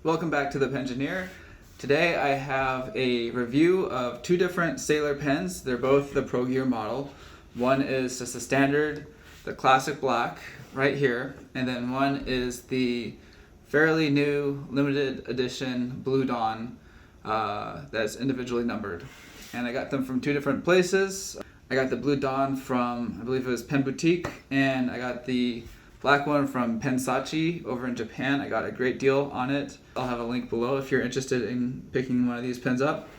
Welcome back to the Pengineer. Today I have a review of two different Sailor pens. They're both the Pro Gear model. One is just a standard, the classic black right here, and then one is the fairly new limited edition Blue Dawn that's individually numbered. And I got them from two different places. I got the Blue Dawn from, I believe it was Pen Boutique, and I got the black one from Pensachi over in Japan. I got a great deal on it. I'll have a link below if you're interested in picking one of these pens up.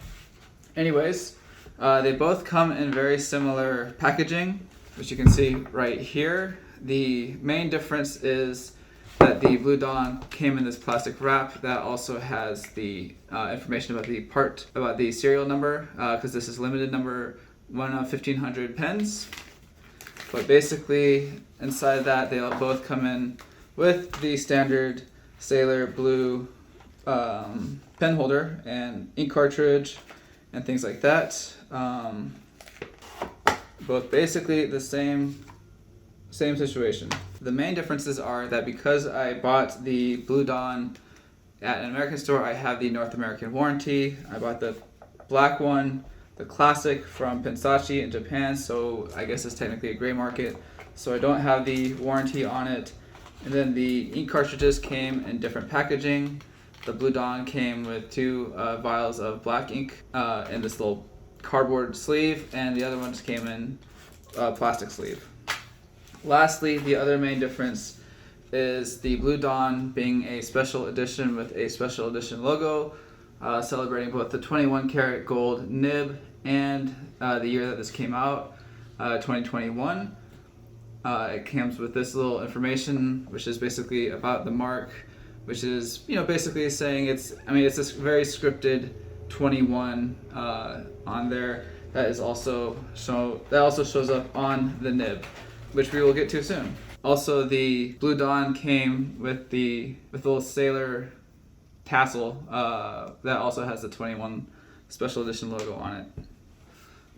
Anyways, they both come in very similar packaging, which you can see right here. The main difference is that the Blue Dawn came in this plastic wrap that also has the information about the serial number, because this is limited number 1 of 1500 pens. But basically, inside that, they both come in with the standard Sailor blue pen holder and ink cartridge and things like that. Both basically the same situation. The main differences are that because I bought the Blue Dawn at an American store, I have the North American warranty. I bought the black one, the classic, from Pensachi in Japan, so I guess it's technically a gray market, so I don't have the warranty on it. And then the ink cartridges came in different packaging. The Blue Dawn came with two vials of black ink in this little cardboard sleeve, and the other ones came in plastic sleeve. Lastly, the other main difference is the Blue Dawn being a special edition with a special edition logo, celebrating both the 21 karat gold nib and the year that this came out, 2021. It comes with this little information, which is basically about the mark, which is basically saying it's this very scripted 21 on there that also shows up on the nib, which we will get to soon. Also, the Blue Dawn came with the little sailor tassel that also has the 21 special edition logo on it.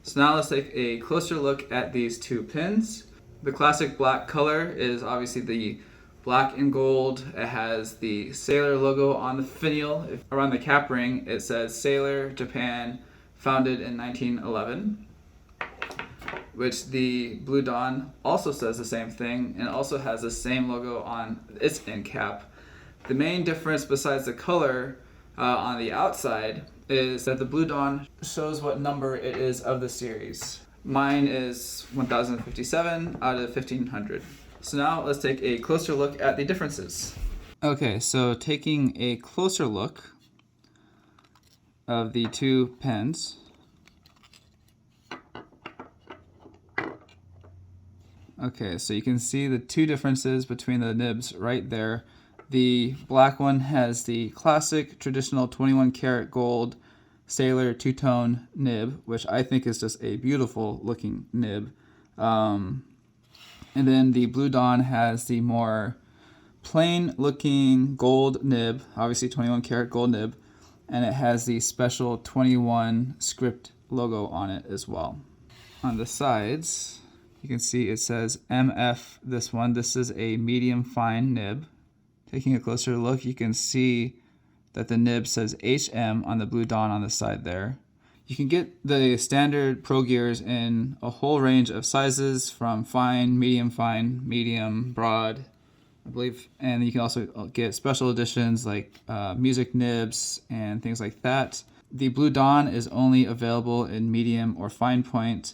So now let's take a closer look at these two pins. The classic black color is obviously the black and gold. It has the Sailor logo on the finial. Around the cap ring it says Sailor Japan, founded in 1911. Which the Blue Dawn also says the same thing and also has the same logo on its end cap. The main difference besides the color on the outside is that the Blue Dawn shows what number it is of the series. Mine is 1057 out of 1500. So now let's take a closer look at the differences. Okay, so taking a closer look of the two pens. Okay, so you can see the two differences between the nibs right there. The black one has the classic traditional 21 karat gold Sailor two-tone nib, which I think is just a beautiful looking nib. And then the Blue Dawn has the more plain looking gold nib, obviously 21 karat gold nib, and it has the special 21 script logo on it as well. On the sides, you can see it says MF, this one. This is a medium fine nib. Taking a closer look, you can see that the nib says HM on the Blue Dawn on the side there. You can get the standard Pro Gears in a whole range of sizes, from fine, medium, broad, I believe. And you can also get special editions like music nibs and things like that. The Blue Dawn is only available in medium or fine point,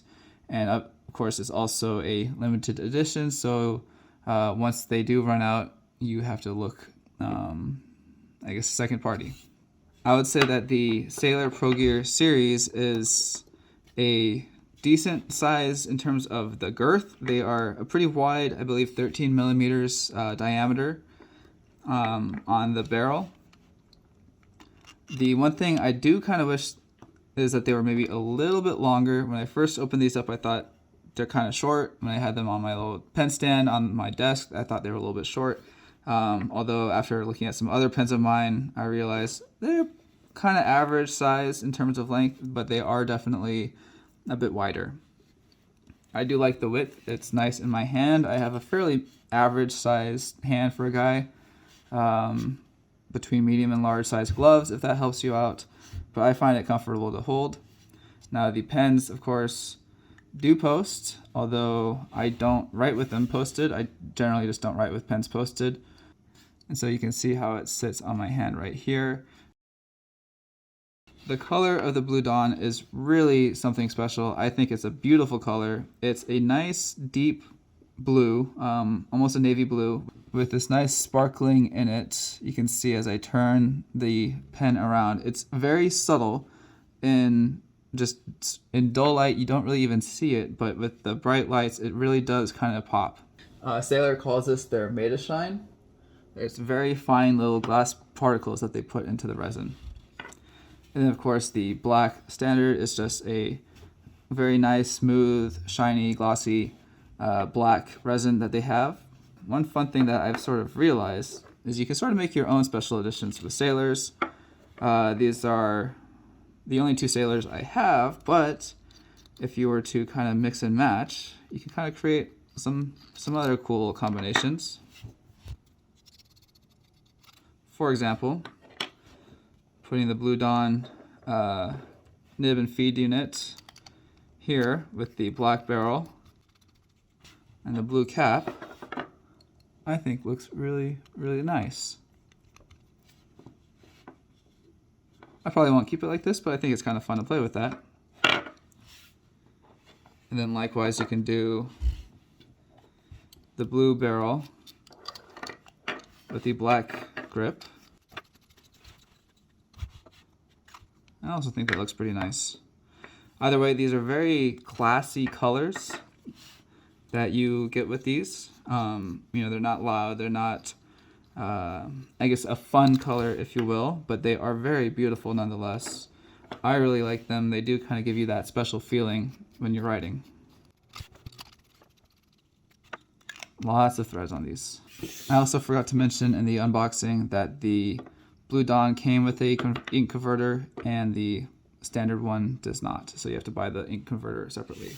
and of course it's also a limited edition, so once they do run out, you have to look, second party. I would say that the Sailor Pro Gear series is a decent size in terms of the girth. They are a pretty wide, I believe 13 millimeters diameter on the barrel. The one thing I do kind of wish is that they were maybe a little bit longer. When I first opened these up, I thought they're kind of short. When I had them on my little pen stand on my desk, I thought they were a little bit short. Although after looking at some other pens of mine, I realized they're kind of average size in terms of length, but they are definitely a bit wider. I do like the width. It's nice in my hand. I have a fairly average sized hand for a guy. between medium and large size gloves if that helps you out, but I find it comfortable to hold. Now the pens, of course, do post, although I don't write with them posted. I generally just don't write with pens posted. And so you can see how it sits on my hand right here. The color of the Blue Dawn is really something special. I think it's a beautiful color. It's a nice deep blue, almost a navy blue, with this nice sparkling in it. You can see as I turn the pen around, it's very subtle. In dull light, you don't really even see it, but with the bright lights, it really does kind of pop. Sailor calls this their Made to Shine. There's very fine little glass particles that they put into the resin. And then, of course, the black standard is just a very nice, smooth, shiny, glossy black resin that they have. One fun thing that I've sort of realized is you can sort of make your own special editions with Sailors. These are the only two Sailors I have, but if you were to kind of mix and match, you can kind of create some other cool combinations. For example, putting the Blue Dawn nib and feed unit here with the black barrel and the blue cap, I think looks really, really nice. I probably won't keep it like this, but I think it's kind of fun to play with that. And then likewise, you can do the blue barrel with the black grip. I also think that looks pretty nice. Either way, these are very classy colors that you get with these. They're not loud, they're not, I guess, a fun color, if you will, but they are very beautiful nonetheless. I really like them. They do kind of give you that special feeling when you're writing. Lots of threads on these. I also forgot to mention in the unboxing that the Blue Dawn came with a ink converter and the standard one does not. So you have to buy the ink converter separately.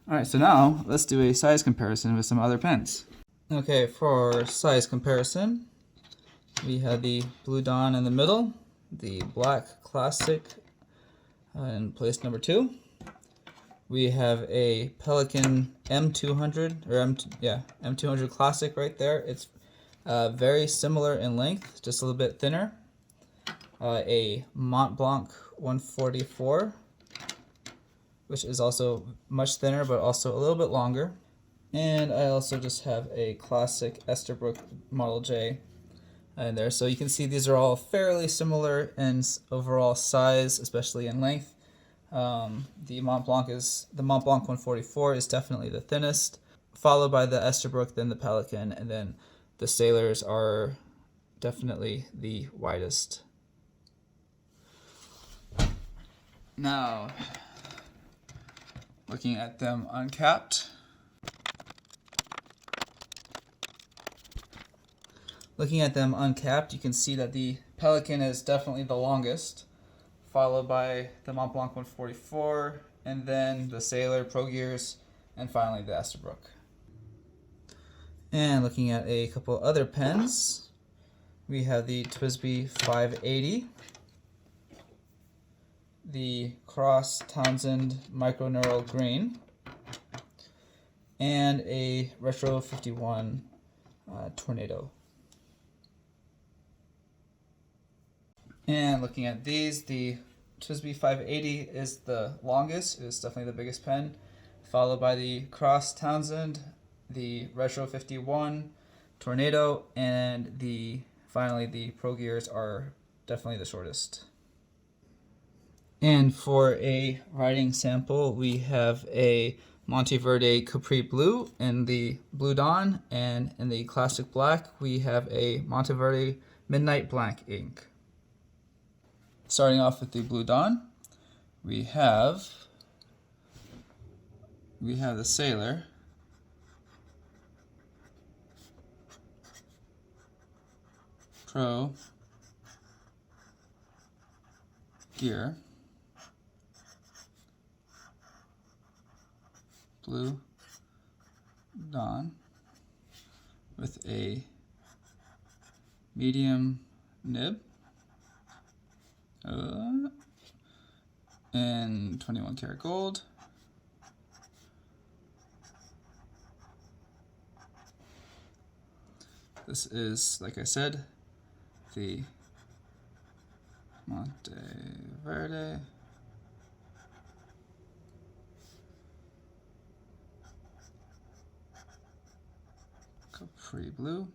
All right, so now let's do a size comparison with some other pens. Okay, for size comparison, we have the Blue Dawn in the middle, the Black Classic in place number 2. We have a Pelikan M200 M200 Classic right there. It's very similar in length, just a little bit thinner. A Mont Blanc 144, which is also much thinner, but also a little bit longer. And I also just have a classic Esterbrook Model J in there. So you can see these are all fairly similar in overall size, especially in length. The Mont Blanc 144 is definitely the thinnest, followed by the Esterbrook, then the Pelikan, and then the Sailors are definitely the widest. Now, looking at them uncapped. Looking at them uncapped, you can see that the Pelikan is definitely the longest, followed by the Mont Blanc 144, and then the Sailor, Pro Gears, and finally the Esterbrook. And looking at a couple other pens, we have the TWSBI 580, the Cross Townsend Microneural Green, and a Retro 51 Tornado. And looking at these, the TWSBI 580 is the longest. It is definitely the biggest pen, followed by the Cross Townsend, the Retro 51 Tornado, and finally the Pro Gears are definitely the shortest. And for a writing sample, we have a Monteverde Capri Blue in the Blue Dawn, and in the Classic Black, we have a Monteverde Midnight Black ink. Starting off with the Blue Dawn, we have the Sailor, Pro Gear, Blue Dawn with a medium nib in 21 karat gold. This is, like I said, the Monte Verde. Capri blue.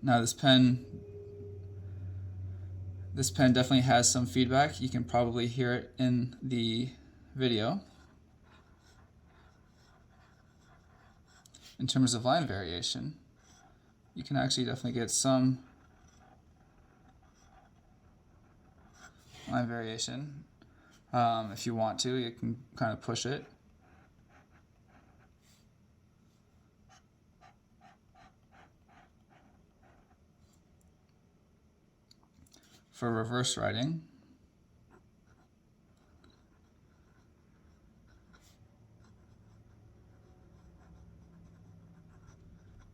Now this pen definitely has some feedback. You can probably hear it in the video. In terms of line variation, you can actually definitely get some line variation. If you want to, you can kind of push it. For reverse writing,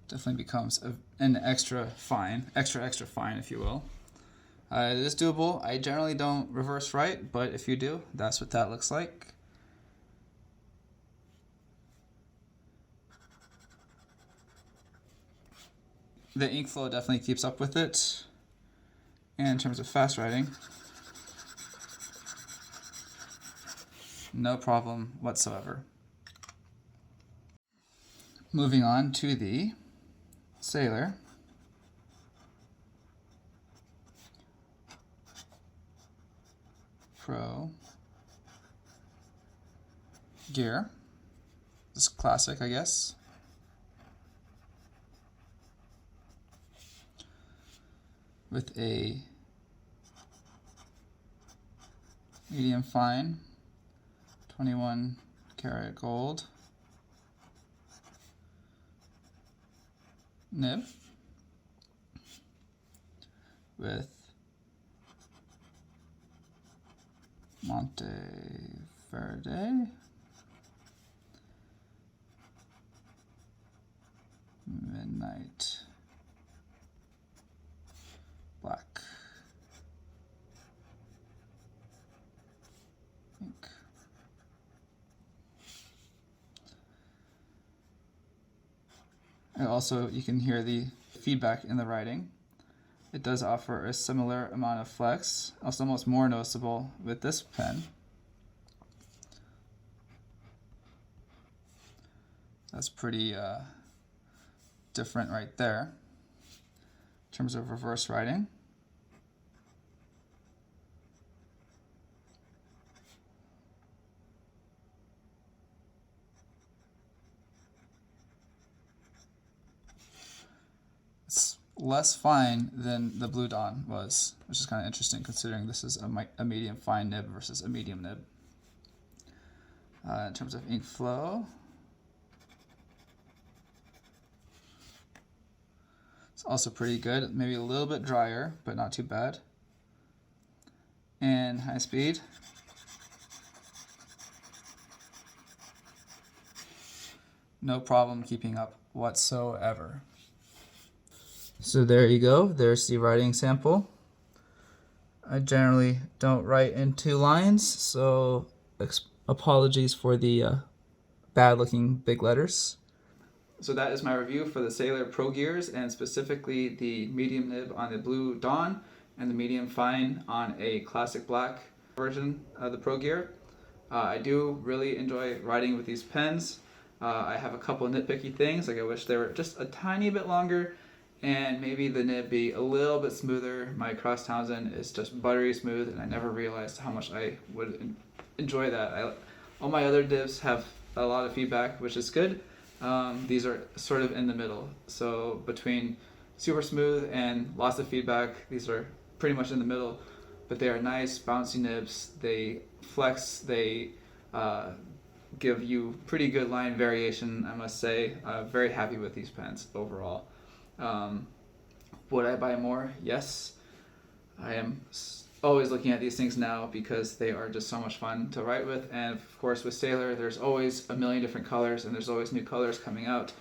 definitely becomes an extra fine, extra fine, if you will. It is doable. I generally don't reverse write, but if you do, that's what that looks like. The ink flow definitely keeps up with it. And in terms of fast writing, no problem whatsoever. Moving on to the Sailor. Pro Gear. This is classic, I guess. With a medium fine 21 karat gold nib with Monte Verde Midnight Black ink. And also, you can hear the feedback in the writing. It does offer a similar amount of flex, also almost more noticeable with this pen. That's pretty different right there in terms of reverse writing. It's less fine than the Blue Dawn was, which is kind of interesting considering this is a medium fine nib versus a medium nib. In terms of ink flow, it's also pretty good, maybe a little bit drier, but not too bad. And high speed, no problem keeping up whatsoever. So there you go, there's the writing sample. I generally don't write in 2 lines, so apologies for the bad looking big letters. So that is my review for the Sailor Pro Gears, and specifically the medium nib on the Blue Dawn and the medium fine on a classic black version of the Pro Gear. I do really enjoy writing with these pens. I have a couple nitpicky things, like I wish they were just a tiny bit longer and maybe the nib be a little bit smoother. My Cross Townsend is just buttery smooth, and I never realized how much I would enjoy that. All my other nibs have a lot of feedback, which is good. These are sort of in the middle, so between super smooth and lots of feedback, these are pretty much in the middle, but they are nice bouncy nibs. They flex, they give you pretty good line variation, I must say. Very happy with these pens overall. Would I buy more? Yes. I am always looking at these things now because they are just so much fun to write with. And of course with Sailor, there's always a million different colors and there's always new colors coming out.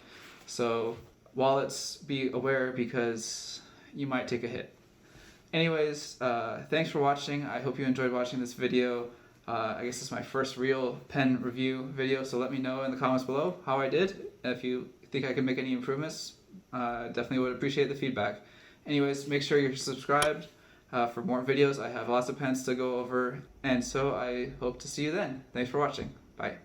So wallets, be aware because you might take a hit. Anyways, thanks for watching. I hope you enjoyed watching this video. I guess this is my first real pen review video, so let me know in the comments below how I did. If you think I can make any improvements, definitely would appreciate the feedback. Anyways, make sure you're subscribed for more videos. I have lots of pens to go over, and so I hope to see you then. Thanks for watching. Bye.